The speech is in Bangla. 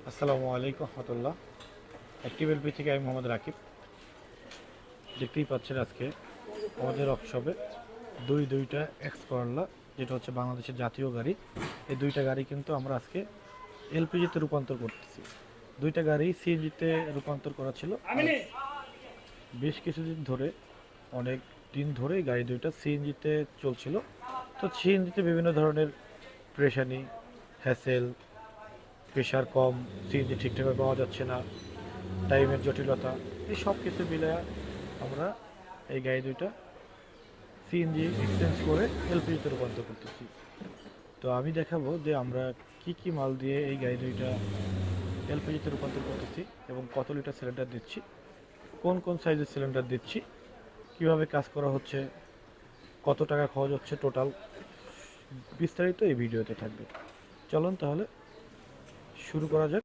আসসালামু আলাইকুম রহমতুল্লাহ। অ্যাক্টিভ এলপি থেকে আমি মোহাম্মদ রাকিব। দেখতেই পাচ্ছেন আজকে আমাদের ওয়ার্কশপে দুইটা এক্স করলা, যেটা হচ্ছে বাংলাদেশের জাতীয় গাড়ি। এই দুইটা গাড়ি কিন্তু আমরা আজকে এলপিজিতে রূপান্তর করতেছি। দুইটা গাড়ি সিএনজিতে রূপান্তর করা ছিল। বেশ কিছুদিন ধরে, অনেক দিন ধরে গাড়ি দুইটা সিএনজিতে চলছিল। তো সিএনজিতে বিভিন্ন ধরনের প্রেশানি, হ্যাসেল, প্রেশার কম, সিএনজি ঠিকঠাকভাবে পাওয়া যাচ্ছে না, টাইমের জটিলতা, এই সব কিছু মিলে আমরা এই গাড়ি দুইটা সিএনজি এক্সচেঞ্জ করে এলপিজিতে রূপান্তর করতেছি। তো আমি দেখাবো যে আমরা কি কি মাল দিয়ে এই গাড়ি দুইটা এলপিজিতে রূপান্তর করতেছি এবং কত লিটার সিলিন্ডার দিচ্ছি, কোন কোন সাইজের সিলিন্ডার দিচ্ছি, কিভাবে কাজ করা হচ্ছে, কত টাকা খরচ হচ্ছে টোটাল, বিস্তারিত এই ভিডিওতে থাকবে। চলুন তাহলে শুরু করা যাক।